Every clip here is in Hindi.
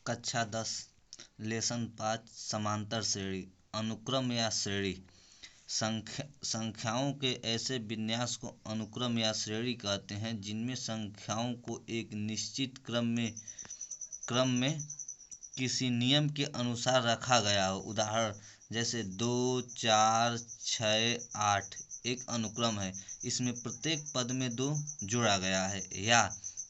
कक्षा 10 लेसन 5 समांतर श्रेणी। अनुक्रम या श्रेणी संख्याओं के ऐसे विन्यास को अनुक्रम या श्रेणी कहते हैं जिनमें संख्याओं को एक निश्चित क्रम में किसी नियम के अनुसार रखा गया हो। उदाहरण जैसे 2, 4, 6, 8 एक अनुक्रम है, इसमें प्रत्येक पद में 2 जोड़ा गया है। या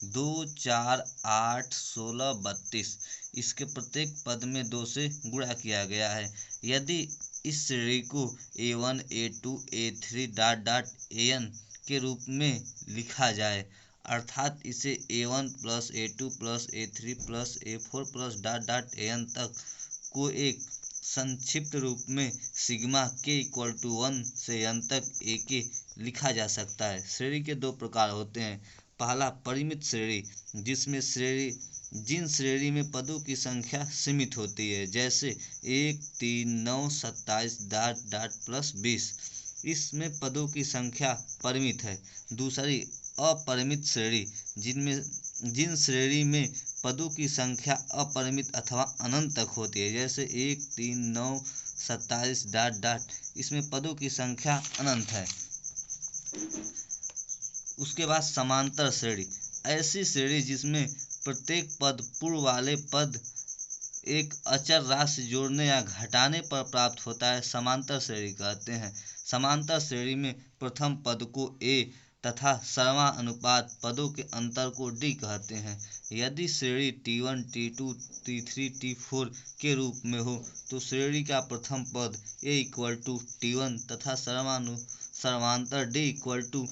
2, 4, 8, 16, 32 इसके प्रत्येक पद में 2 से गुणा किया गया है। यदि इस श्रेणी को A1, A2, A3 dot dot AN के रूप में लिखा जाए, अर्थात इसे A1 plus A2 plus A3 plus A4 plus dot dot AN तक को एक संक्षिप्त रूप में सिग्मा k इक्वल टू 1 से n तक AK लिखा जा सकता है। श्रेणी के 2 प्रकार होते हैं। पहला परिमित श्रेणी, जिसमें जिन श्रेणी में पदों की संख्या सीमित होती है, जैसे 1, 3, 9, 27 डॉट डॉट प्लस 20 इसमें पदों की संख्या परिमित है। दूसरी अपरिमित श्रेणी, जिन श्रेणी में पदों की संख्या अपरिमित अथवा अनंत तक होती है, जैसे 1, 3, 9, 27 डॉट डॉट इसमें पदों की संख्या अनंत है। उसके बाद समांतर श्रेणी, ऐसी श्रेणी जिसमें प्रत्येक पद पूर्व वाले पद एक अचर राशि जोड़ने या घटाने पर प्राप्त होता है, समांतर श्रेणी कहते हैं। समांतर श्रेणी में प्रथम पद को A तथा समानुपात पदों के अंतर को D कहते हैं। यदि श्रेणी T1, T2, T3, T4 के रूप में हो तो श्रेणी का प्रथम पद A इक्वल टू T1 तथा समांतर D equal to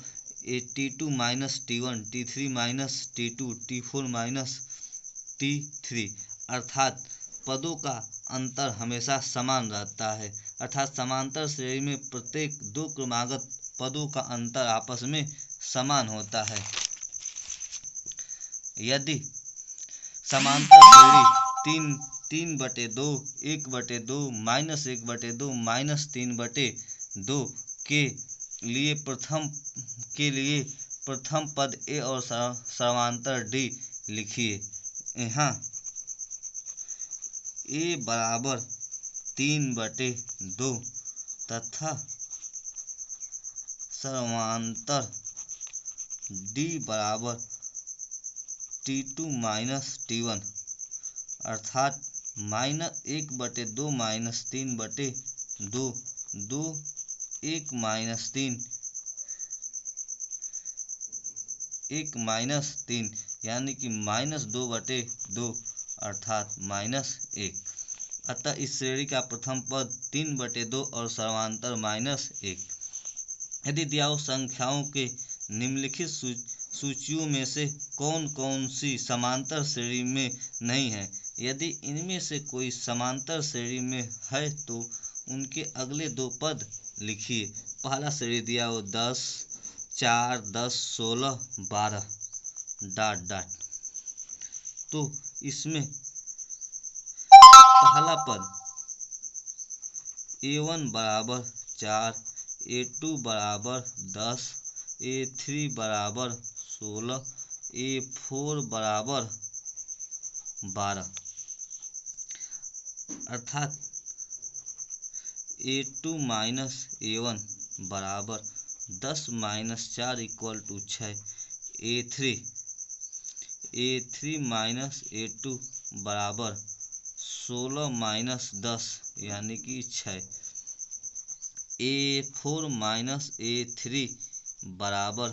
T2 minus T1, T3 minus T2, T4 minus T3 अर्थात पदों का अंतर हमेशा समान रहता है। अर्थात समांतर श्रेणी में प्रत्येक 2 क्रमागत पदों का अंतर आपस में समान होता है। यदि समांतर श्रेणी 3/2, 1/2, -1/2, -3/2 के लिए प्रथम पद A और समांतर D लिखिए। यहाँ A बराबर 3/2 तथा समांतर D बराबर T2 माइनस T1 अर्थात -1/2 -3/2 2 1 -3 यानी कि -2/2 अर्थात -1। अतः इस श्रेणी का प्रथम पद 3/2 और समांतर -1। यदि दिया हो संख्याओं के निम्नलिखित सूचियों में से कौन कौन सी समांतर श्रेणी में नहीं है। यदि इनमें से कोई समांतर श्रेणी में है तो उनके अगले 2 पद लिखिए। पहला श्रेणी दिया हो 10, 4, 10, 16, 12 डॉट डॉट, तो इसमें पहला पद A1 बराबर 4, A2 बराबर 10, A3 बराबर 16, A4 बराबर 12 अर्थात A2 माइनस A1 बराबर 10 minus 4 equal to 6। A3 minus A2 बराबर 16 माइनस 10 यानी कि 6। A4 माइनस A3 बराबर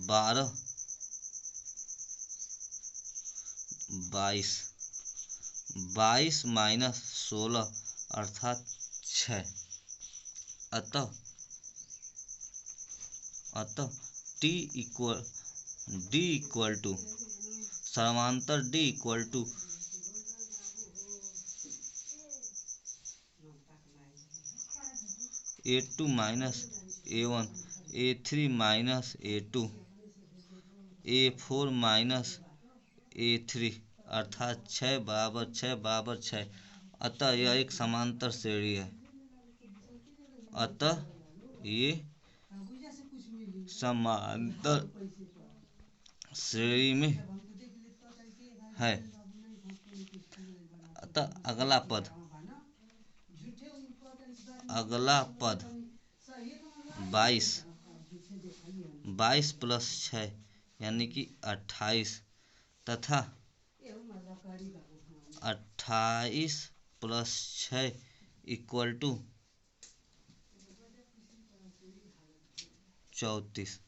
12 22 माइनस 16 अर्थात 6। अतः D इक्वल टू समांतर D equal to A2 minus A1, A3 minus A2, A4 minus A3 अर्थात 6 बराबर 6 बराबर 6। अतः यह एक समांतर श्रेणी है। अतः ये समांतर श्रेणी में है। अतः अगला पद 22, 22 + 6 यानी कि 28 तथा 28 + 6 = 34।